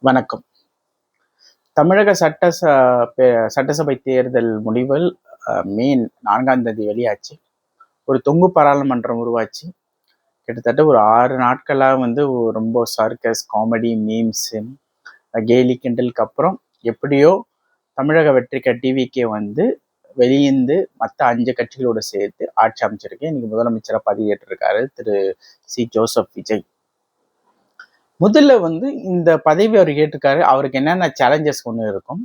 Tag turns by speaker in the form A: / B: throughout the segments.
A: வணக்கம். தமிழக சட்டசபை தேர்தல் முடிவுகள் மே 4ஆம் தேதி வெளியாச்சு. ஒரு தொங்கு பாராளுமன்றம் உருவாச்சு. கிட்டத்தட்ட ஒரு 6 நாட்களாக ரொம்ப சர்க்கஸ், காமெடி, மீம்ஸு, கேலி கிண்டலுக்கு அப்புறம் எப்படியோ தமிழக வெற்றிக்க டிவிக்கே வெளியேந்து மற்ற 5 கட்சிகளோடு சேர்த்து ஆட்சி அமைச்சிருக்கு. இன்னைக்கு முதலமைச்சராக பதவியேற்றிருக்காரு திரு ஜோசப் விஜய். முதல்ல இந்த பதவி அவர் ஏற்றுக்காரு. அவருக்கு என்னென்ன சேலஞ்சஸ் ஒன்று இருக்கும்,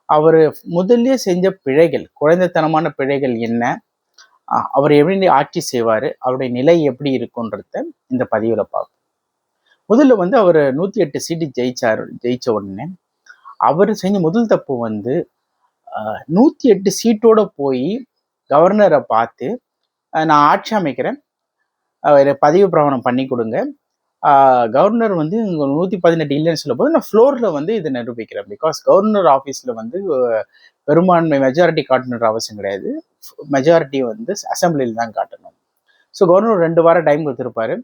A: அவர் முதல்ல செஞ்ச பிழைகள், குழந்தைத்தனமான பிழைகள் என்ன, அவர் எப்படி ஆட்சி செய்வார், அவருடைய நிலை எப்படி இருக்குன்றத இந்த பதிவில் பார்ப்போம். முதல்ல அவர் 108 சீட்டு ஜெயிச்ச உடனே அவர் செஞ்ச முதல் தப்பு 108 சீட்டோட போய் கவர்னரை பார்த்து நான் ஆட்சி அமைக்கிறேன், பதவி பிரமாணம் பண்ணி கொடுங்க. கவர்னர் 118 இல்லைன்னு சொல்லும் போது நான் ஃப்ளோரில் இதை நிரூபிக்கிறேன். பிகாஸ் கவர்னர் ஆஃபீஸில் பெரும்பான்மை மெஜாரிட்டி காட்டணுன்ற அவசியம் கிடையாது. மெஜாரிட்டி அசம்பிளியில் தான் காட்டணும். ஸோ கவர்னர் 2 வாரம் டைம் கொடுத்துருப்பாரு.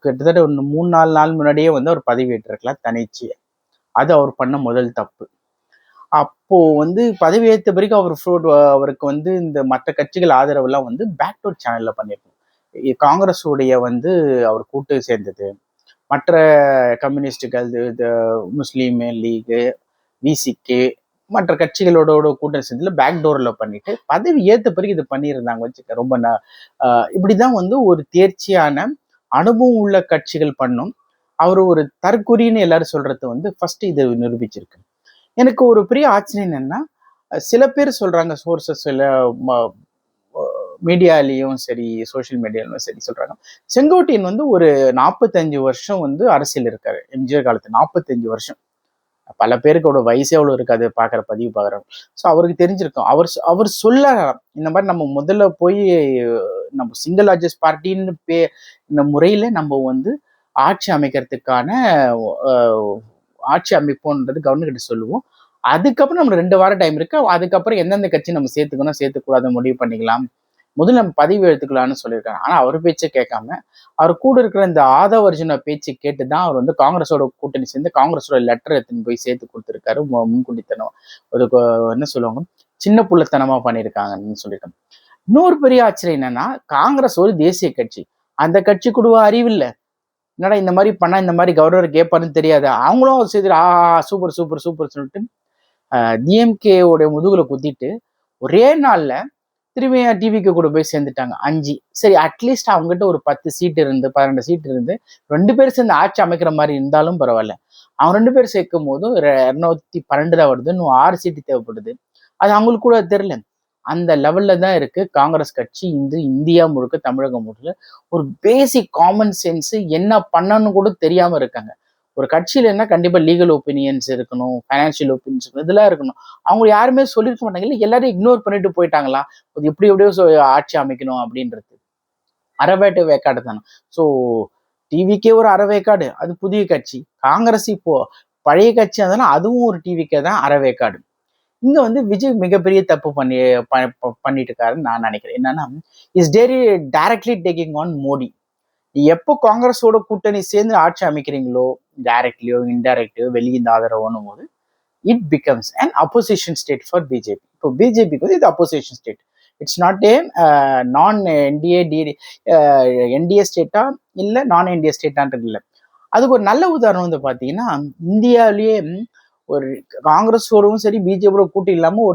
A: கிட்டத்தட்ட 3-4 நாள் முன்னாடியே அவர் பதவி ஏற்றிருக்கலாம் தனிச்சு. அது அவர் பண்ண முதல் தப்பு. அப்போ பதவி ஏற்ற பிறகு அவருக்கு இந்த மற்ற கட்சிகள் ஆதரவுலாம் பேக்டோர் சேனல்ல பண்ணியிருக்கணும். காங்கிரஸுடைய அவர் கூட்டு சேர்ந்தது, மற்ற கம்யூனிஸ்டுகள், முஸ்லீம் லீகு, விசிகே, மற்ற கட்சிகளோட கூட்டணி சேர்ந்ததுல பேக்டோர்ல பண்ணிட்டு பதவி ஏற்ற பிறகு இது பண்ணியிருந்தாங்க. ரொம்ப இப்படிதான் ஒரு தேர்ச்சியான அனுபவம் உள்ள கட்சிகள் பண்ணும். அவர் ஒரு தற்குறின்னு எல்லாரும் சொல்றது ஃபர்ஸ்ட் இது நிரூபிச்சிருக்கு. எனக்கு ஒரு பெரிய ஆச்சரியம் என்னன்னா, சில பேர் சொல்றாங்க, சோர்சஸ் மீடியாலையும் சரி, சோசியல் மீடியாலும் சரி சொல்றாங்க, செங்கோட்டையன் ஒரு 45 வருஷம் அரசியல் இருக்காரு. எம்ஜிஆர் காலத்து 45 வருஷம். பல பேருக்கு அவரோட வயசே அவ்வளோ இருக்காது, பார்க்குற பதிவு பார்க்குறோம். ஸோ அவருக்கு தெரிஞ்சிருக்கும். அவர் சொல்ல இந்த மாதிரி நம்ம முதல்ல போய் நம்ம சிங்கிள் லார்ஜஸ்ட் பார்ட்டின்னு இந்த முறையில் நம்ம ஆட்சி அமைக்கிறதுக்கான ஆட்சி அமைப்போன்றது கவர்னர் கிட்ட சொல்லுவோம். அதுக்கப்புறம் நம்ம 2 வாரம் டைம் இருக்கு. அதுக்கப்புறம் எந்தெந்த கட்சி நம்ம சேர்த்துக்கணும் சேர்த்துக்கூடாது முடிவு பண்ணிக்கலாம், முதல்ல நம்ம பதிவு எடுத்துக்கலாம்னு சொல்லியிருக்காங்க. ஆனால் அவர் பேச்சை கேட்காம அவர் கூட இருக்கிற இந்த ஆதவ அர்ஜுன பேச்சு கேட்டு தான் அவர் காங்கிரஸோட கூட்டணி சேர்ந்து காங்கிரஸோட லெட்டர் எடுத்துன்னு போய் சேர்த்து கொடுத்துருக்காரு. முன்கூட்டித்தனம், ஒரு என்ன சொல்லுவாங்க, சின்ன புள்ளத்தனமா பண்ணியிருக்காங்கன்னு சொல்லியிருக்காங்க. இன்னொரு பெரிய ஆச்சரியம் என்னன்னா, காங்கிரஸ் ஒரு தேசிய கட்சி, அந்த கட்சி கூட அறிவில்லை. என்னடா இந்த மாதிரி பண்ணா இந்த மாதிரி கவர்னர் கேட்பாருன்னு தெரியாது. அவங்களும் சரி சூப்பர் சூப்பர் சூப்பர் சொல்லிட்டு டிஎம்கே உடைய முதுகுல குத்திட்டு ஒரே நாள்ல திரும்பி டிவிக்கு கூட போய் சேர்ந்துட்டாங்க 5. சரி, அட்லீஸ்ட் அவங்ககிட்ட ஒரு 10 சீட் இருந்து 12 சீட் இருந்து 2 பேர் சேர்ந்து ஆட்சி அமைக்கிற மாதிரி இருந்தாலும் பரவாயில்ல. அவங்க 2 பேர் சேர்க்கும் போது 212 தான் வருது. இன்னும் 6 சீட்டு தேவைப்படுது. அது அவங்களுக்கு கூட தெரியல. அந்த லெவல்ல தான் இருக்கு காங்கிரஸ் கட்சி. இந்தியா முழுக்க, தமிழகம் முழுக்க ஒரு பேசிக் காமன் சென்ஸ் என்ன பண்ணணும்னு கூட தெரியாம இருக்காங்க. ஒரு கட்சியில என்ன கண்டிப்பா லீகல் ஒப்பீனியன்ஸ் இருக்கணும், ஃபைனான்சியல் ஒப்பீனியன்ஸ் இதெல்லாம் இருக்கணும். அவங்க யாருமே சொல்லியிருக்க மாட்டாங்க. இல்லை, எல்லாரும் இக்னோர் பண்ணிட்டு போயிட்டாங்களா, அது எப்படியோ ஆட்சி அமைக்கணும் அப்படின்றது அறவேட்டு வேக்காடு தானே. ஸோ டிவிக்கே ஒரு அறவேக்காடு, அது புதிய கட்சி. காங்கிரஸ் இப்போ பழைய கட்சி, அதனால அதுவும் ஒரு டிவிக்கே தான் அறவேக்காடு. இங்க விஜய் மிகப்பெரிய தப்பு பண்ணிட்டு இருக்காருன்னு நான் நினைக்கிறேன். என்னன்னா, is directly taking on Modi. எப்போ காங்கிரஸோட கூட்டணி சேர்ந்து ஆட்சி அமைக்கிறீங்களோ, டைரக்ட்லியோ இன்டைரக்ட்லியோ வெளியிருந்து ஆதரவுன்னும் போது it becomes an opposition state for BJP. இப்போ பிஜேபிக்கு இது opposition state. It's not a நான் என்டிஏ ஸ்டேட்டா இல்லை நான் என்டிஏ ஸ்டேட்டான்றது இல்லை. அதுக்கு ஒரு நல்ல உதாரணம் பார்த்தீங்கன்னா, இந்தியாவிலேயே ஒரு காங்கிரஸோடவும் சரி பிஜேபியோட கூட்டு இல்லாமல்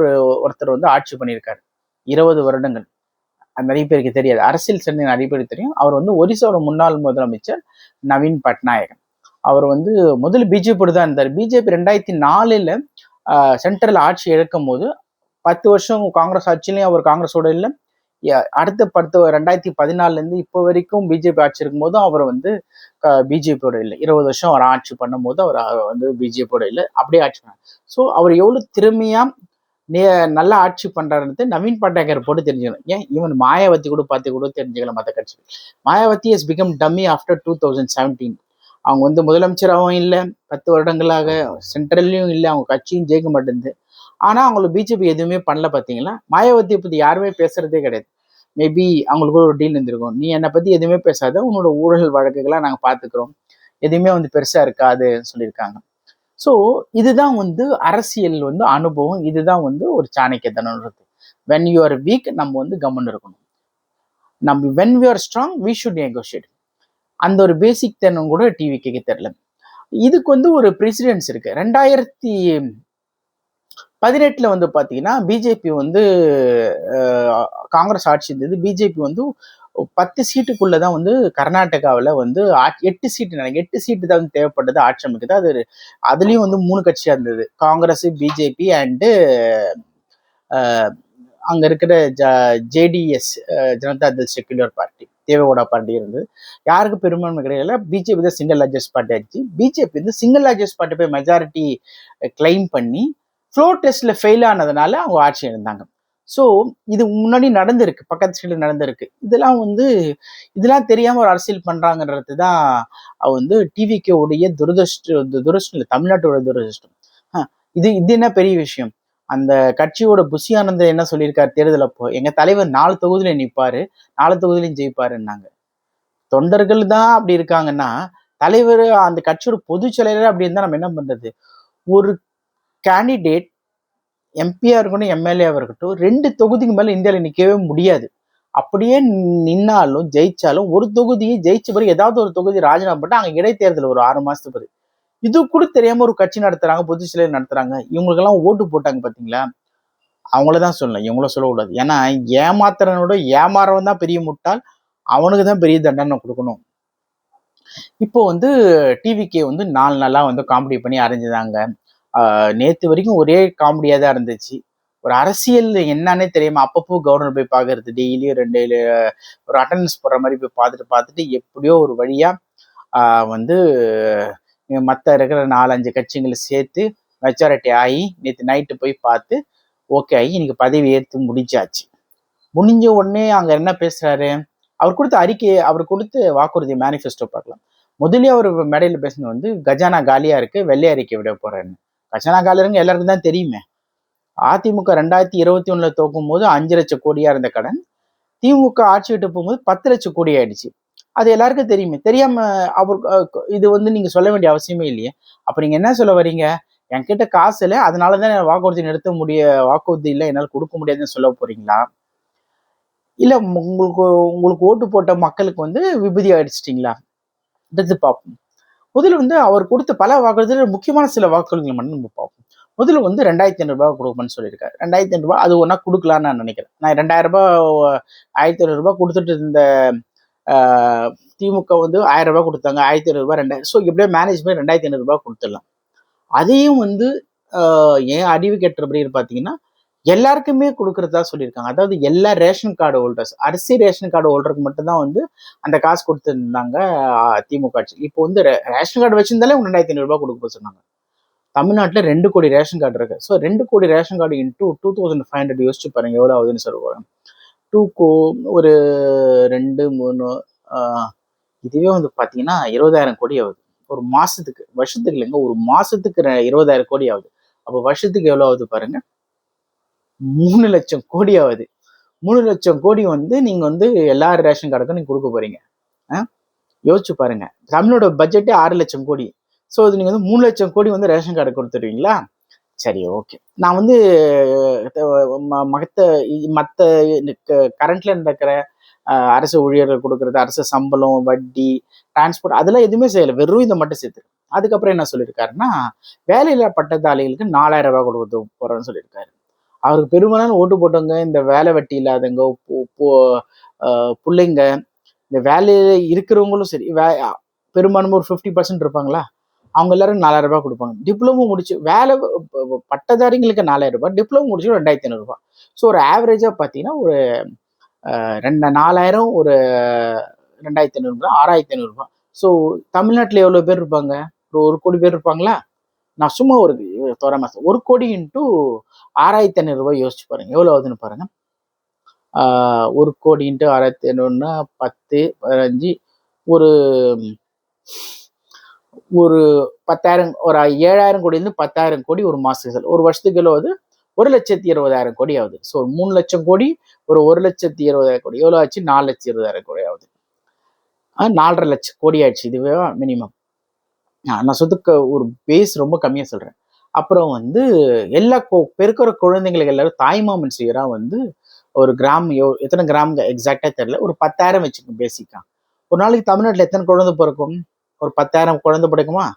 A: ஒருத்தர் ஆட்சி பண்ணியிருக்காரு 20 வருடங்கள். நிறைய பேருக்கு தெரியாது, அரசியல் சேர்ந்த நிறைய பேருக்கு தெரியும். அவர் ஒரிசாவோட முன்னாள் முதலமைச்சர் நவீன் பட்நாயக். அவர் முதல்ல பிஜேபியோடு தான் இருந்தார். பிஜேபி 2004 சென்ட்ரல் ஆட்சி இழக்கும் போது 10 வருஷம் காங்கிரஸ் ஆட்சியிலையும் அவர் காங்கிரஸோட இல்லை. அடுத்த 2014 இப்போ வரைக்கும் பிஜேபி ஆட்சி இருக்கும் போதும் அவர் பிஜேபியோட இல்லை. 20 வருஷம் அவர் ஆட்சி பண்ணும் போது அவர் பிஜேபியோட இல்லை, அப்படியே ஆட்சி பண்ணார். ஸோ அவர் எவ்வளவு திறமையா நல்லா ஆட்சி பண்றாருன்னு நவீன் பட்நாயக்கர் போட்டு தெரிஞ்சுக்கணும். ஏன் ஈவன் மாயாவதி கூட பார்த்து கூட தெரிஞ்சுக்கலாம். மற்ற கட்சிகள் Mayawati has become dummy after 2017. அவங்க முதலமைச்சராகவும் இல்லை, 10 வருடங்களாக சென்ட்ரல்லையும் இல்லை, அவங்க கட்சியும் ஜெயிக்க மாட்டேங்குது. ஆனா அவங்களுக்கு பிஜேபி எதுவுமே பண்ணல. பார்த்தீங்களா, மாயாவதியை பத்தி யாருமே பேசுறதே கிடையாது. மேபி அவங்களுக்கு ஒரு டீல் இருந்திருக்கும், நீ என்னை பத்தி எதுவுமே பேசாத, உன்னோட ஊழல் வழக்குகள்லாம் நாங்கள் பார்த்துக்கிறோம், எதுவுமே பெருசா இருக்காது சொல்லியிருக்காங்க. ஸோ இதுதான் வந்து அரசியல் வந்து அனுபவம். இதுதான் வந்து ஒரு சாணக்கியத்தனம்ன்றது. வென் யூ ஆர் வீக் நம்ம வந்து கவனம் இருக்கணும். நம்ம when we are strong we should negotiate. அந்த ஒரு பேசிக் தனம் கூட டிவிக்கு தெரியல. இதுக்கு வந்து ஒரு பிரசிடென்ஸ் இருக்கு. 2018 வந்து பாத்தீங்கன்னா பிஜேபி வந்து காங்கிரஸ் ஆட்சி இருந்தது. பிஜேபி வந்து 10 சீட்டுக்குள்ளதான் வந்து கர்நாடகாவில் வந்து 8 சீட்டு நினைக்கிறேன், 8 சீட்டு தான் தேவைப்பட்டது ஆட்சி அமைக்குது. அதுலயும் வந்து 3 கட்சியா இருந்தது, காங்கிரஸ், பிஜேபி அண்டு அங்க இருக்கிற JDS, Janata Dal secular party, Devegowda party இருந்தது. யாருக்கு பெரும்பான்மை கிடையாது. பிஜேபி தான் சிங்கிள் லார்ஜஸ்ட் பார்ட்டி ஆச்சு. பிஜேபி வந்து சிங்கிள் லார்ஜஸ்ட் பார்ட்டி போய் மெஜாரிட்டி கிளைம் பண்ணி ஃப்ளோர் டெஸ்ட்ல ஃபெயில் ஆனதுனால அவங்க ஆட்சி இருந்தாங்க. ஸோ இது முன்னாடி நடந்திருக்கு, பக்கத்து ஸ்டேட்ல நடந்திருக்கு. இதெல்லாம் தெரியாம ஒரு அரசியல் பண்றாங்கன்றது தான் வந்து டிவிக்கு உடைய துரதிருஷ்டம் இல்லை, தமிழ்நாட்டோட துரதிருஷ்டம். இது என்ன பெரிய விஷயம். அந்த கட்சியோட புஷி ஆனந்த் என்ன சொல்லியிருக்காரு தேர்தல் அப்போ, எங்க தலைவர் 4 தொகுதியில நிற்பாரு, 4 தொகுதியிலையும் ஜெயிப்பாருன்னாங்க. தொண்டர்கள் தான் அப்படி இருக்காங்கன்னா, தலைவர் அந்த கட்சியோட பொதுச் செயலர் அப்படி இருந்தா நம்ம என்ன பண்றது? ஒரு கேண்டிடேட் எம்பியா இருக்கட்டும், எம்எல்ஏவா இருக்கட்டும், 2 தொகுதிக்கு மேல இந்தியாவில் நிற்கவே முடியாது. அப்படியே நின்னாலும் ஜெயிச்சாலும் ஒரு தொகுதியை ஜெயிச்ச பிறகு ஏதாவது ஒரு தொகுதி ராஜினாமா பண்ணா அங்க இடைத்தேர்தல் ஒரு 6 மாசத்துக்கு பிறகு. இது கூட தெரியாம ஒரு கட்சி நடத்துறாங்க, பொதுச் செயலர் நடத்துறாங்க. இவங்களுக்கெல்லாம் ஓட்டு போட்டாங்க பாத்தீங்களா, அவங்களதான் சொல்லலாம், இவங்கள சொல்லக்கூடாது. ஏன்னா ஏமாத்துறனோட ஏமாறவன் தான் பெரிய முட்டாள், அவனுக்கு தான் பெரிய தண்டனை கொடுக்கணும். இப்போ வந்து டிவிக்கே வந்து 4 நாளா வந்து காமெடி பண்ணி அரைஞ்சுதாங்க. நேத்து வரைக்கும் ஒரே காமெடியா தான் இருந்துச்சு. ஒரு அரசியல் என்னன்னே தெரியாம அப்பப்போ கவர்னர் போய் பாக்குறது, டெய்லியும் 2 ஒரு அட்டண்டன்ஸ் போடுற மாதிரி போய் பார்த்துட்டு எப்படியோ ஒரு வழியா வந்து மற்ற இருக்கிற 4-5 கட்சிகளை சேர்த்து மெஜாரிட்டி ஆகி நேற்று நைட்டு போய் பார்த்து ஓகே ஆகி இன்னைக்கு பதவி ஏற்று முடிஞ்சாச்சு. முடிஞ்ச உடனே அங்க என்ன பேசுறாரு, அவர் கொடுத்த அறிக்கை, அவர் கொடுத்த வாக்குறுதி மேனிஃபெஸ்டோ பார்க்கலாம். முதலே அவர் மேடையில் பேசினது வந்து கஜானா காலியா இருக்கு, வெள்ளை அறிக்கை விட போறேன்னு. கஜானா காலியா இருங்க எல்லாருக்கும் தான் தெரியுமே. அதிமுக 2021 தோக்கும் போது 5 லட்சம் கோடியா இருந்த கடன் திமுக ஆட்சி விட்டு போகும்போது 10 லட்சம் கோடி ஆயிடுச்சு. அது எல்லாருக்கும் தெரியுமே. தெரியாம அவர் இது வந்து நீங்க சொல்ல வேண்டிய அவசியமே இல்லையே. அப்ப நீங்க என்ன சொல்ல வரீங்க, என்கிட்ட காசு இல்லை அதனாலதான் வாக்குறுதி வாக்குறுதி இல்லை என்னால் கொடுக்க முடியாதுன்னு சொல்ல போறீங்களா? இல்ல உங்களுக்கு ஓட்டு போட்ட மக்களுக்கு வந்து விபூதி அடிச்சிட்டீங்களா? பார்ப்போம். முதல்ல வந்து அவர் கொடுத்த பல வாக்குறுதிகள், முக்கியமான சில வாக்குறுதிகள் மட்டும் நம்ம பார்ப்போம். முதல்ல வந்து 2500 ரூபாய் கொடுக்கணும்னு சொல்லியிருக்காரு. 2500 ரூபாய் அது ஒன்னா கொடுக்கலான்னு நான் நினைக்கிறேன். நான் 2000 ரூபாய் 1500 ரூபாய் கொடுத்துட்டு இருந்த திமுக வந்து 1000 ரூபாய் கொடுத்தாங்க, 1500 ரூபாய் 2000. ஸோ எப்படியோ மேனேஜ் பண்ணி 2500 ரூபாய் கொடுத்துடலாம். அதையும் வந்து ஏன் அறிவு கட்டுறபடி பார்த்தீங்கன்னா எல்லாருக்குமே கொடுக்கறதா சொல்லியிருக்காங்க. அதாவது எல்லா ரேஷன் கார்டு ஹோல்டர்ஸ், அரிசி ரேஷன் கார்டு ஹோல்டருக்கு மட்டும்தான் வந்து அந்த காசு கொடுத்துருந்தாங்க திமுக ஆட்சி. இப்போ வந்து ரேஷன் கார்டு வச்சிருந்தாலே 2500 ரூபாய் கொடுக்க சொன்னாங்க. தமிழ்நாட்டில் 2 கோடி ரேஷன் கார்டு இருக்கு. ஸோ 2 கோடி ரேஷன் கார்டு இன்டூ 2500 யோசிச்சு பாருங்க எவ்வளோ ஆகுதுன்னு சொல்லுவாங்க. ஒரு 2 3 இதுவே வந்து பார்த்தீங்கன்னா 20,000 கோடி ஆகுது ஒரு மாசத்துக்கு. வருஷத்துக்கு இல்லைங்க, ஒரு மாசத்துக்கு 20,000 கோடி ஆகுது. அப்போ வருஷத்துக்கு எவ்வளோ ஆகுது பாருங்க, 3 லட்சம் கோடி ஆகுது. 3 லட்சம் கோடி வந்து நீங்க வந்து எல்லா ரேஷன் கார்டுக்கும் நீங்க கொடுக்க போறீங்க. யோசிச்சு பாருங்க, தமிழோட பட்ஜெட்டே 6 லட்சம் கோடி. ஸோ இது நீங்க வந்து 3 லட்சம் கோடி வந்து ரேஷன் கார்டு கொடுத்துருவீங்களா? சரி, ஓகே. நான் வந்து மற்ற கரண்ட்ல நடக்கிற அரசு ஊழியர்கள் கொடுக்கறது, அரசு சம்பளம், வட்டி, டிரான்ஸ்போர்ட் அதெல்லாம் எதுவுமே செய்யலை, வெறும் இதை மட்டும் சேர்த்து. அதுக்கப்புறம் என்ன சொல்லியிருக்காருன்னா, வேலையில்லா பட்டதாரிகளுக்கு 4000 ரூபாய் கொடுக்க போறேன்னு சொல்லியிருக்காரு. அவருக்கு பெரும்பாலான ஓட்டு போட்டவங்க இந்த வேலை வெட்டி இல்லாதவங்க, பிள்ளைங்க, இந்த வேலையில இருக்கிறவங்களும் சரி, பெரும்பாலும் ஒரு 50% இருப்பாங்களா, அவங்க எல்லாரும் 4000 ரூபாய் கொடுப்பாங்க. டிப்ளமோ முடிச்சு வேலை பட்டதாரிங்களுக்கு 4000 ரூபாய், டிப்ளமோ முடிச்சு 2500 ரூபாய். ஸோ ஒரு ஆவரேஜா பார்த்தீங்கன்னா ஒரு 4000, ஒரு 2500 ரூபாய், 6500 ரூபாய். ஸோ தமிழ்நாட்டில் எவ்வளோ பேர் இருப்பாங்க? ஒரு 1 கோடி பேர் இருப்பாங்களா? நான் சும்மா ஒரு தோராயமா 1 கோடி இன்ட்டு 6500 ரூபாய் யோசிச்சு பாருங்க எவ்வளவு ஆகுதுன்னு பாருங்க. 1 கோடி இன்ட்டு 6500ன்னா 10, 15, ஒரு 10,000, ஒரு 7,000 கோடி இருந்து 10,000 கோடி ஒரு மாசத்துக்கு. ஒரு வருஷத்துக்கு எவ்வளோ ஆகுது? 1,20,000 கோடி ஆகுது. ஸோ 3 லட்சம் கோடி, ஒரு 1,20,000 கோடி எவ்வளோ ஆச்சு? 4,20,000 கோடி ஆகுது. 4,50,000 கோடி ஆயிடுச்சு. இதுவே மினிமம். நான் சொத்துக்கு ஒரு பேஸ் ரொம்ப கம்மியா சொல்றேன். அப்புறம் வந்து எல்லா பெருக்கிற குழந்தைங்களுக்கு எல்லாரும் தாய்மாமன் சீரா வந்து ஒரு கிராம் எத்தனை கிராம் எக்ஸாக்டா தெரியல. ஒரு 10,000 வச்சுக்கோங்க பேசிக்கா. ஒரு நாளைக்கு தமிழ்நாட்டுல எத்தனை குழந்தை பிறக்கும்? ஒரு 10,000 குழந்தை பிறக்குமா?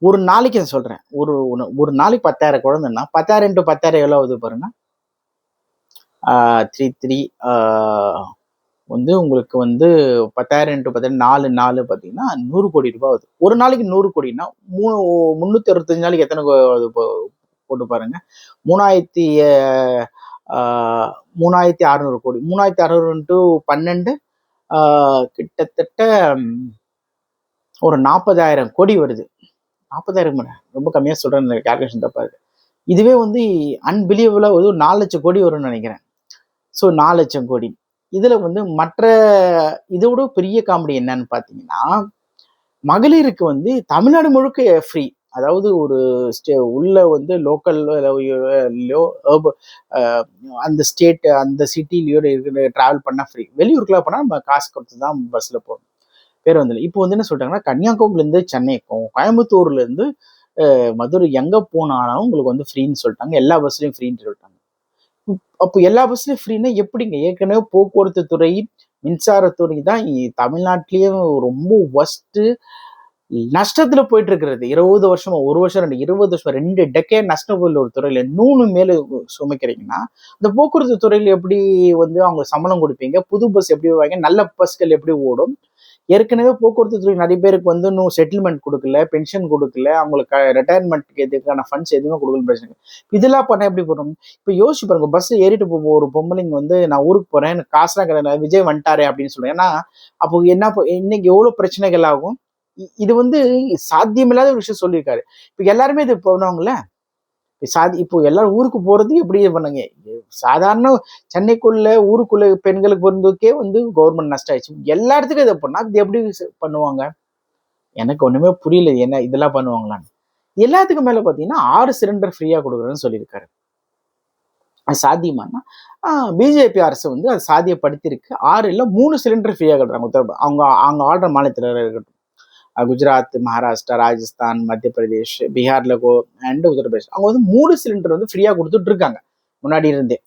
A: ஒரு நாளைக்கு நான் சொல்றேன். ஒரு ஒரு நாளைக்கு 10,000 குழந்தைன்னா 10,000 × 10,000 எவ்வளவு ஆகுது பாருங்க. 3 வந்து உங்களுக்கு வந்து 10,000 × 10,000 4 4 பார்த்தீங்கன்னா 100 கோடி ரூபாய் ஆகுது. ஒரு நாளைக்கு 100 கோடின்னா 365 நாளைக்கு எத்தனை போட்டு பாருங்க. 3000 3,600 கோடி. 3,600 × 12 கிட்டத்தட்ட ஒரு 40,000 கோடி வருது. 40,000 ரொம்ப கம்மியா சொல்றேன், கால்குலேஷன் தப்பா இருக்கு. இதுவே வந்து அன்பிலீவபிளா ஒரு 4 லட்சம் கோடி வரும்னு நினைக்கிறேன். ஸோ 4 லட்சம் கோடி. இதுல வந்து மற்ற இதோட பெரிய காமெடி என்னன்னு பார்த்தீங்கன்னா, மகளிருக்கு வந்து தமிழ்நாடு முழுக்க ஃப்ரீ. அதாவது ஒரு உள்ள வந்து லோக்கல் அந்த ஸ்டேட் அந்த சிட்டிலயோ இருக்கிற டிராவல் பண்ணா ஃப்ரீ. வெளியூருக்குலாம் போனா நம்ம காசு கொடுத்து தான் பஸ்ல போகணும். பேர் வந்து இப்போ வந்து என்ன சொல்லிட்டாங்கன்னா, கன்னியாகுமரியிலேருந்து சென்னைக்கும், கோயம்புத்தூர்லேருந்து மதுரை எங்கே போனாலும் உங்களுக்கு வந்து ஃப்ரீன்னு சொல்லிட்டாங்க. எல்லா பஸ்லையும் ஃப்ரீன்னு சொல்லிட்டாங்க. அப்போ எல்லா பஸ்லையும் ஃப்ரீன்னா எப்படிங்க? ஏற்கனவே போக்குவரத்து துறை, மின்சாரத்துறை தான் தமிழ்நாட்டிலேயே ரொம்ப ஒஸ்ட்டு நஷ்டத்துல போயிட்டு இருக்கிறது. 20 வருஷமா, 1 வருஷம் 20 வருஷம் 2 டெக்கேட் நஷ்டம் உள்ள ஒரு துறையில 100 மேல சுமைக்கிறீங்கன்னா, இந்த போக்குவரத்து துறையில எப்படி வந்து அவங்க சம்பளம் கொடுப்பீங்க? புது பஸ் எப்படி வாங்க? நல்ல பஸ்கள் எப்படி ஓடும்? ஏற்கனவே போக்குவரத்து துறை நிறைய பேருக்கு வந்து இன்னும் செட்டில்மெண்ட் கொடுக்கல, பென்ஷன் கொடுக்கல, அவங்களுக்கு ரிட்டையர்மெண்ட்க்கு இதுக்கான ஃபண்ட்ஸ் எதுவுமே கொடுக்கல பிரச்சனை. இதெல்லாம் பண்ண எப்படி போறோம்? இப்போ யோசிச்சு பாருங்க, பஸ் ஏறிட்டு போகும் ஒரு பொம்பளைங்க வந்து நான் ஊருக்கு போறேன், எனக்கு காசுலாம் கிடையாது, விஜய் வந்துட்டாரே அப்படின்னு சொல்றேன். ஏன்னா அப்போ என்ன இன்னைக்கு எவ்வளவு பிரச்சனைகள் ஆகும்? இது வந்து சாத்தியமில்லாத ஒரு விஷயம் சொல்லியிருக்காரு. இப்போ எல்லாருமே இது பண்ணுவாங்கல்ல. இப்போ எல்லாரும் ஊருக்கு போறது எப்படி பண்ணுங்க? சாதாரண சென்னைக்குள்ள ஊருக்குள்ள பெண்களுக்கு பிறந்ததுக்கே வந்து கவர்மெண்ட் நஷ்டம் ஆயிடுச்சு. எல்லா இடத்துக்கும் இதை பண்ணா இது எப்படி பண்ணுவாங்க? எனக்கு ஒண்ணுமே புரியல. என்ன இதெல்லாம் பண்ணுவாங்களான்னு. எல்லாத்துக்கும் மேல பாத்தீங்கன்னா 6 சிலிண்டர் ஃப்ரீயா கொடுக்குறேன்னு சொல்லியிருக்காரு. அது சாத்தியமானா பிஜேபி அரசு வந்து அது சாத்தியப்படுத்தியிருக்கு. 6 இல்ல 3 சிலிண்டர் ஃப்ரீயா கட்டுறாங்க. அவங்க அவங்க ஆள்ற மாநிலத்தில் இருக்கட்டும். குஜராத், மகாராஷ்டிரா, ராஜஸ்தான், மத்திய பிரதேஷ், பீகார்ல அண்ட் உத்தரப்பிரதேஷ் அவங்க வந்து 3 சிலிண்டர் வந்து ஃப்ரீயா கொடுத்துட்டு இருக்காங்க முன்னாடி இருந்தே.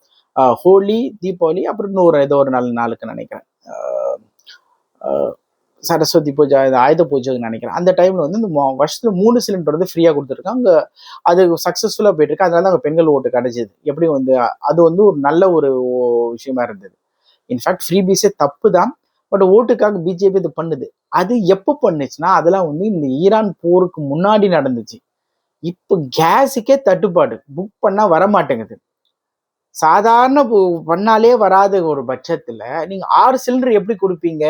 A: ஹோலி, தீபாவளி, அப்புறம் இன்னொரு ஏதோ ஒரு நல்ல நாளுக்கு நினைக்கிறேன், சரஸ்வதி பூஜை, ஆயுத பூஜைன்னு நினைக்கிறேன். அந்த டைம்ல வந்து இந்த வருஷத்துல 3 சிலிண்டர் வந்து ஃப்ரீயா கொடுத்துருக்காங்க. அது சக்சஸ்ஃபுல்லா போயிட்டு இருக்கு. அதனால அங்க பெண்கள் ஓட்டு கிடைச்சது. எப்படி வந்து அது வந்து ஒரு நல்ல ஒரு விஷயமா இருந்தது. இன்ஃபேக்ட் ஃப்ரீ பீஸே தப்பு தான், பட் ஓட்டுக்காக பிஜேபி இது பண்ணுது. அது எப்போ பண்ணுச்சுன்னா அதெல்லாம் வந்து இந்த ஈரான் போருக்கு முன்னாடி நடந்துச்சு. இப்போ கேஸுக்கே தட்டுப்பாடு, புக் பண்ணா வர மாட்டேங்குது. சாதாரண பண்ணாலே வராத ஒரு பட்சத்துல நீங்க 6 சிலிண்டர் எப்படி கொடுப்பீங்க?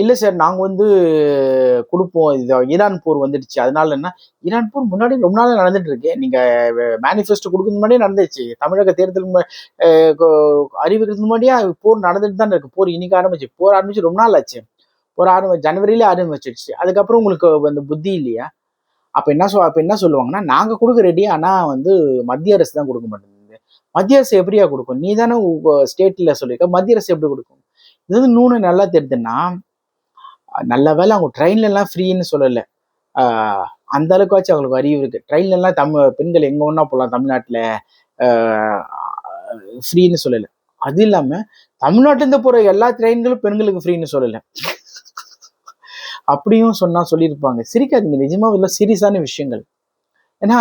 A: இல்ல சார் நாங்க வந்து கொடுப்போம், இது ஈரான் போர் வந்துடுச்சு அதனால என்ன? ஈரான் போர் முன்னாடி ரொம்ப நாள் நடந்துட்டு இருக்கு. நீங்க மேனிஃபெஸ்டோ கொடுக்கறது முன்னாடியே நடந்துச்சு. தமிழக தேர்தல் அறிவிக்கிறதுக்கு முன்னாடியே போர் நடந்துட்டு தான் இருக்கு. போர் இன்னைக்கு ஆரம்பிச்சு, போர் ஆரம்பிச்சு ரொம்ப நாள் ஆச்சு. ஜனவரியில ஆரம்பிச்சிடுச்சு. அதுக்கப்புறம் உங்களுக்கு அந்த புத்தி இல்லையா? அப்ப என்ன சொல்லுவாங்கன்னா, நாங்க கொடுக்க ரெடி, ஆனா வந்து மத்திய அரசு தான் கொடுக்க மாட்டேங்குது. மத்திய அரசு எப்படியா கொடுக்கும்? நீ தானே ஸ்டேட்ல சொல்லியிருக்க, மத்திய அரசு எப்படி கொடுக்கும்? இது வந்து இன்னொன்னு நல்லா தெரியுதுன்னா, நல்ல வேலை அவங்க ட்ரெயின்ல எல்லாம் ஃப்ரீன்னு சொல்லல. அந்த அளவுக்காச்சும் அவங்களுக்கு அறிவு இருக்கு. ட்ரெயின்ல எல்லாம் பெண்கள் எங்க ஒன்னா போகலாம் தமிழ்நாட்டுல, ஃப்ரீன்னு சொல்லல. அது இல்லாம தமிழ்நாட்டுல இருந்து போற எல்லா ட்ரெயின்களும் பெண்களுக்கு ஃப்ரீன்னு சொல்லல. அப்படியும் சொன்னா சொல்லியிருப்பாங்க. சிரிக்காதீங்க, நிஜமா இல்ல சீரியஸான விஷயங்கள். ஏன்னா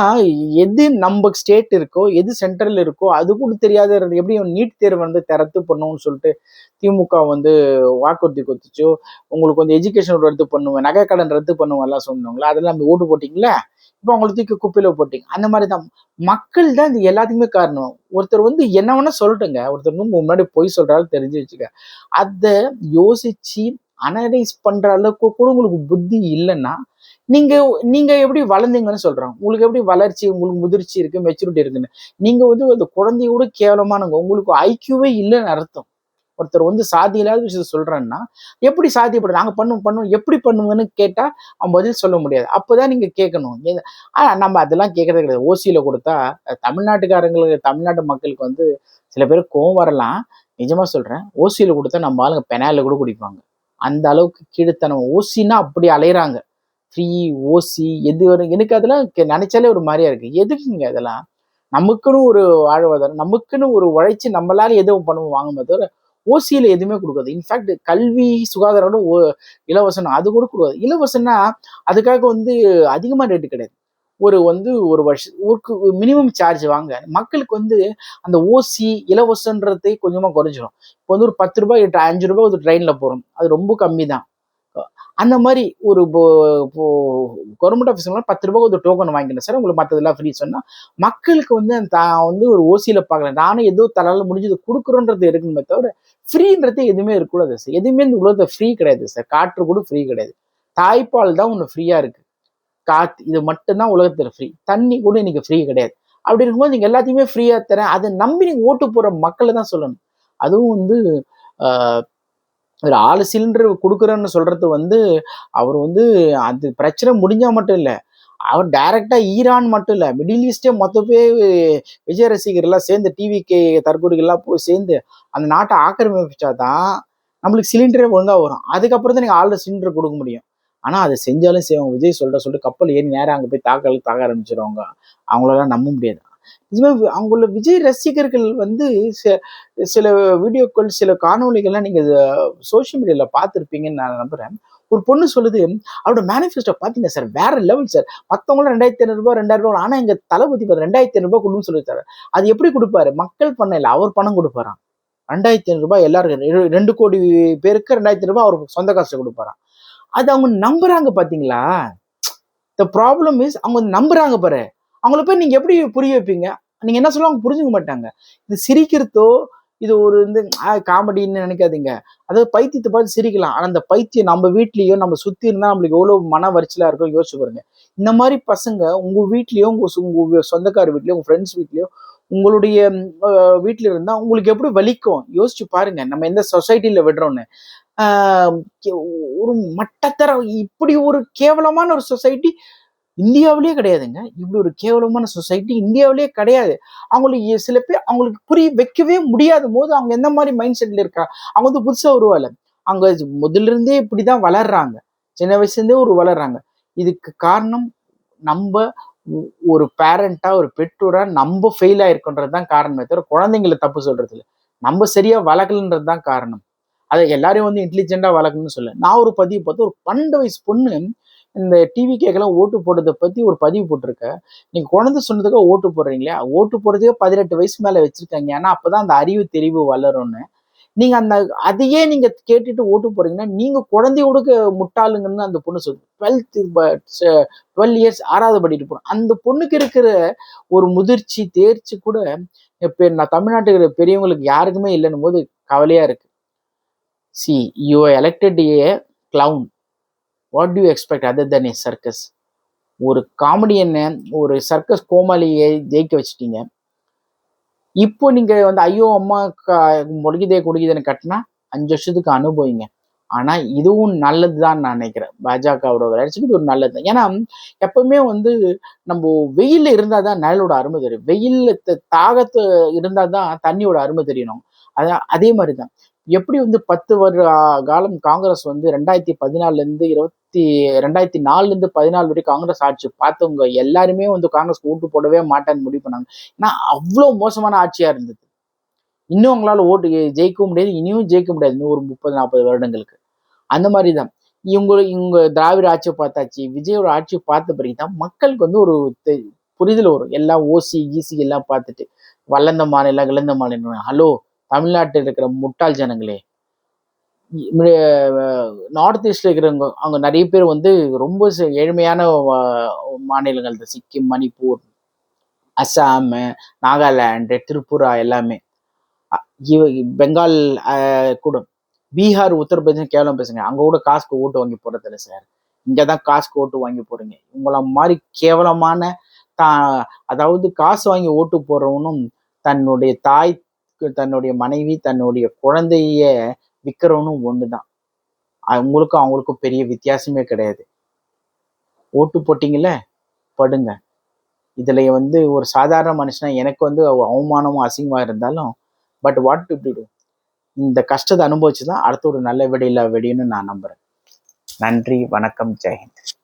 A: எது நம்ம ஸ்டேட் இருக்கோ, எது சென்ட்ரல் இருக்கோ அது கூட தெரியாத எப்படி நீட் தேர்வு வந்து ரத்து பண்ணணும்னு சொல்லிட்டு திமுக வந்து வாக்குறுதி கொடுத்துச்சோ, உங்களுக்கு வந்து எஜுகேஷன் ரத்து பண்ணுவேன், நகை கடன் ரத்து பண்ணுவேன் எல்லாம் சொன்னாங்களா, அதெல்லாம் ஓட்டு போட்டீங்களா? இப்போ அவங்களை தூக்கி குப்பையில போட்டீங்க. அந்த மாதிரி தான் மக்கள் தான் இது எல்லாத்துக்குமே காரணம். ஒருத்தர் வந்து என்ன வேணா சொல்லட்டுங்க, ஒருத்தர் வந்து முன்னாடி பொய் சொல்றாரு தெரிஞ்சு வச்சுக்க, அதை யோசிச்சு அனலைஸ் பண்ற அளவுக்கு கூட உங்களுக்கு புத்தி இல்லைன்னா நீங்க நீங்க எப்படி வளர்ந்தீங்கன்னு சொல்றோம். உங்களுக்கு எப்படி வளர்ச்சி, உங்களுக்கு முதிர்ச்சி இருக்கு, மெச்சூரிட்டி இருக்குன்னு. நீங்க வந்து அந்த குழந்தையோட கேவலமானவங்க. உங்களுக்கு ஐக்கியூவே இல்லைன்னு அர்த்தம். ஒருத்தர் வந்து சாதி இல்லாத விஷயத்த சொல்றேன்னா எப்படி சாத்தியப்படும்? நாங்க பண்ணுவோம் எப்படி பண்ணுங்கன்னு கேட்டா அவன் பதில் சொல்ல முடியாது. அப்பதான் நீங்க கேட்கணும். நம்ம அதெல்லாம் கேட்கறது கிடையாது. ஓசியில கொடுத்தா தமிழ்நாட்டுக்காரங்களுக்கு, தமிழ்நாட்டு மக்களுக்கு வந்து சில பேருக்கு கோவம் வரலாம். நிஜமா சொல்றேன், ஓசியில கொடுத்தா நம்ம ஆளுங்க பெனாயில கூட குடிப்பாங்க. அந்த அளவுக்கு கீழ்த்தனம். ஓசின்னா அப்படி அலையிறாங்க. ஃப்ரீ, ஓசி எது வரும் எனக்கு அதெல்லாம் நினைச்சாலே ஒரு மாதிரியா இருக்கு. எதுக்குங்க அதெல்லாம்? நமக்குன்னு ஒரு வாழ்வாதாரம், நமக்குன்னு ஒரு உழைச்சி நம்மளால எதுவும் பண்ணுவோம் வாங்கும்போது தவிர ஓசியில எதுவுமே கொடுக்காது. இன்ஃபேக்ட் கல்வி, சுகாதாரம் இலவசம் அது கூட கொடுக்காது. இலவசம்னா அதுக்காக வந்து அதிகமா ரேட்டு கிடையாது. ஒரு வருஷத்துக்கு மினிமம் சார்ஜ் வாங்க. மக்களுக்கு வந்து அந்த ஓசி இலவசன்றதை கொஞ்சமா குறைஞ்சிரும். இப்போ வந்து ஒரு 10 ரூபாய் 5 ரூபாய் ஒரு ட்ரெயின்ல போறோம். அது ரொம்ப கம்மி தான். அந்த மாதிரி ஒரு இப்போ கவர்மெண்ட் ஆஃபீஸ்ல 10 ரூபாய் ஒரு டோக்கன் வாங்கிக்கிறேன் சார், உங்களுக்கு மற்றதெல்லாம் ஃப்ரீ சொன்னா மக்களுக்கு வந்து தான் வந்து ஒரு ஓசியில பார்க்கல, நானும் ஏதோ தலால முடிஞ்சது கொடுக்குறோன்றது இருக்குமே தவிர ஃப்ரீன்றது எதுவுமே இருக்கக்கூடாது சார். எதுவுமே இந்த உலகத்தை ஃப்ரீ கிடையாது சார். காற்று கூட ஃப்ரீ கிடையாது. தாய்ப்பால் தான் ஒன்று ஃப்ரீயா இருக்கு. காத்து இது மட்டும்தான் உலகத்துல ஃப்ரீ. தண்ணி கூட இன்னைக்கு ஃப்ரீ கிடையாது. அப்படி இருக்கும்போது நீங்க எல்லாத்தையுமே ஃப்ரீயா தரேன், அதை நம்பி நீங்க ஓட்டு போற மக்களை தான் சொல்லணும். அதுவும் வந்து ஒரு 4 சிலிண்டர் கொடுக்குறேன்னு சொல்றது வந்து அவர் வந்து அது பிரச்சனை முடிஞ்சா மட்டும் இல்லை, அவர் டைரக்டா ஈரான் மட்டும் இல்லை, மிடில் ஈஸ்டே மொத்த பேர் விஜய் ரசிகர் எல்லாம் சேர்ந்து டிவிகே தற்கொலைகள்லாம் போய் சேர்ந்து அந்த நாட்டை ஆக்கிரமிச்சாதான் நம்மளுக்கு சிலிண்டரே ஒழுங்கா வரும். அதுக்கப்புறம் தான் நீங்க 6 சிலிண்டர் கொடுக்க முடியும். ஆனா அதை செஞ்சாலும் செய்வாங்க. விஜய் சொல்லிட்டு கப்பல் ஏறி நேரம் அங்கே போய் தாக்க ஆரம்பிச்சிருவாங்க. அவங்களெல்லாம் நம்ப முடியாது. நிஜமா அவங்கள விஜய் ரசிகர்கள் வந்து சில வீடியோக்கள், சில காணொலிகள்லாம் நீங்க சோசியல் மீடியால பார்த்துருப்பீங்கன்னு நான் நம்புறேன். ஒரு பொண்ணு சொல்லுது, அவரோட மேனிஃபெஸ்டோ பாத்தீங்க சார், வேற லெவல் சார். மத்தவங்களும் 2500 2000 ஆனா எங்க தளபதி 2500 கொடுன்னு சொல்லிருக்காரு. அது எப்படி கொடுப்பாரு? மக்கள் பண்ண இல்ல, அவர் பணம் கொடுப்பாராம். 2500 எல்லாருக்கும் 2 கோடி பேருக்கு 2500 அவர் சொந்த காசு கொடுப்பாராம். அது அவங்க நம்புறாங்க பாத்தீங்களா? த ப்ராப்ளம் இஸ் அவங்க நம்புறாங்க பாரு. அவங்கள போய் நீங்க எப்படி புரிய வைப்பீங்க? நீங்க என்ன சொல்ல அவங்க புரிஞ்சுக்க மாட்டாங்க. இது சிரிக்கிறதோ, இது ஒரு வந்து காமெடின்னு நினைக்காதீங்க. அதாவது பைத்தியத்தை பார்த்து சிரிக்கலாம். ஆனா அந்த பைத்தியம் நம்ம வீட்லயோ நம்ம சுத்தி இருந்தா நம்மளுக்கு எவ்வளவு மன வரிச்சலா இருக்கும் யோசிச்சு பாருங்க. இந்த மாதிரி பசங்க உங்க வீட்லயோ, உங்க சொந்தக்கார வீட்லயோ, உங்க ஃப்ரெண்ட்ஸ் வீட்லயோ, உங்களுடைய வீட்டுல இருந்தா உங்களுக்கு எப்படி வலிக்கும் யோசிச்சு பாருங்க. நம்ம எந்த சொசைட்டில விடுறோம்னு. ஆஹ் ஒரு மட்டத்தர இப்படி ஒரு கேவலமான ஒரு சொசைட்டி இந்தியாவிலேயே கிடையாதுங்க. இப்படி ஒரு கேவலமான சொசைட்டி இந்தியாவிலேயே கிடையாது. அவங்களுக்கு சில பேர் அவங்களுக்கு புரிய வைக்கவே முடியாத போது அவங்க எந்த மாதிரி மைண்ட் செட்ல இருக்கா? அவங்க வந்து புதுசா உருவால. அவங்க முதல்ல இருந்தே இப்படிதான் வளர்றாங்க. சின்ன வயசுல இருந்தே வளர்றாங்க. இதுக்கு காரணம் நம்ம ஒரு பேரண்டா, ஒரு பெற்றோரா நம்ம ஃபெயில் ஆயிருக்கோன்றது தான் காரணமே தவிர குழந்தைங்களை தப்பு சொல்றது இல்லை. நம்ம சரியா வளர்க்கலன்றது தான் காரணம். அதை எல்லாரையும் வந்து இன்டெலிஜென்டா வளர்க்கணும்னு சொல்ல. நான் ஒரு பதிவு பார்த்து ஒரு 12 வயசு பொண்ணு இந்த டிவி கேக்கெல்லாம் ஓட்டு போடுறதை பத்தி ஒரு பதிவு போட்டிருக்க. நீங்க குழந்தை சொன்னதுக்கு ஓட்டு போடுறீங்களா? ஓட்டு போடுறதுக்கே 18 வயசு மேல வச்சிருக்காங்க. ஏன்னா அப்பதான் அந்த அறிவு தெளிவு வளரும்னு. நீங்க அதையே நீங்க கேட்டுட்டு ஓட்டு போறீங்கன்னா நீங்க குழந்தையோட முட்டாளுங்கன்னு அந்த பொண்ணு சொல்லுது. 12 இயர்ஸ் 6வது படிட்டு போறோம். அந்த பொண்ணுக்கு இருக்கிற ஒரு முதிர்ச்சி, தேர்ச்சி கூட நான் தமிழ்நாட்டுக்கு பெரியவங்களுக்கு யாருக்குமே இல்லைன்னும் போது கவலையா இருக்கு. See, you elected a clown. What do you expect other than a circus? ஒரு காமெடியனை, ஒரு சர்க்கஸ் கோமாளியை ஜெயிக்க வச்சுட்டீங்க. இப்போ நீங்க வந்து ஐயோ அம்மா குடிக்குதுன்னு கட்டினா 5 வருஷத்துக்கு அனுபவிங்க. ஆனா இதுவும் நல்லதுதான் நான் நினைக்கிறேன். பாஜகவோட வளர்ச்சிக்கு இது ஒரு நல்லது. ஏன்னா எப்பவுமே வந்து நம்ம வெயில்ல இருந்தாதான் நிழலோட அருமை தெரியும். வெயில்ல தாகத்து இருந்தாதான் தண்ணியோட அருமை தெரியணும். அதே மாதிரிதான் எப்படி வந்து 10 வருட காலம் காங்கிரஸ் வந்து 2014 இருந்து 2004 இருந்து 14 வரைக்கும் காங்கிரஸ் ஆட்சி பார்த்தவங்க எல்லாருமே வந்து காங்கிரஸ் ஓட்டு போடவே மாட்டேன்னு முடிவு பண்ணாங்க. ஏன்னா அவ்வளவு மோசமான ஆட்சியா இருந்தது. இன்னும் அவங்களால ஓட்டு ஜெயிக்க முடியாது, இனியும் ஜெயிக்க முடியாது இன்னும் ஒரு 30-40 வருடங்களுக்கு. அந்த மாதிரிதான் இவங்க திராவிட ஆட்சியை பார்த்தாச்சு, விஜயோட ஆட்சியை பார்த்த பிறகுதான் மக்களுக்கு வந்து ஒரு புரிதல் வரும். எல்லாம் ஓசி ஈசி எல்லாம் பார்த்துட்டு வளர்ந்த மாநிலம் இழந்த மாநிலம். ஹலோ தமிழ்நாட்டில் இருக்கிற முட்டாள் ஜனங்களே, நார்த் ஈஸ்ட்ல இருக்கிறவங்க அவங்க நிறைய பேர் வந்து ரொம்ப ஏழ்மையான மாநிலங்கள் தான். சிக்கிம், மணிப்பூர், அஸ்ஸாம், நாகாலாந்து, திரிபுரா எல்லாமே, பெங்கால் கூட, பீகார், உத்தரப்பிரதேசம் கேவலம் பேசுங்க. அங்க கூட காசுக்கு ஓட்டு வாங்கி போறதில்ல சார். இங்கதான் காசுக்கு ஓட்டு வாங்கி போறீங்க. உங்களை மாதிரி கேவலமான அதாவது காசு வாங்கி ஓட்டு போடுறவனும் தன்னுடைய தாய், தன்னுடைய மனைவி, தன்னுடைய குழந்தைய விற்கிறவனும் ஒண்ணுதான். உங்களுக்கும் அவங்களுக்கும் பெரிய வித்தியாசமே கிடையாது. ஓட்டு போட்டீங்கல்ல, படுங்க. இதுல வந்து ஒரு சாதாரண மனுஷனா எனக்கு வந்து அவமானமும் அசிங்கமா இருந்தாலும் பட் வாட் டு டூ, இந்த கஷ்டத்தை அனுபவிச்சுதான் அடுத்த ஒரு நல்ல விடையில வெடின்னு நான் நம்புறேன். நன்றி, வணக்கம், ஜெயஹிந்த்.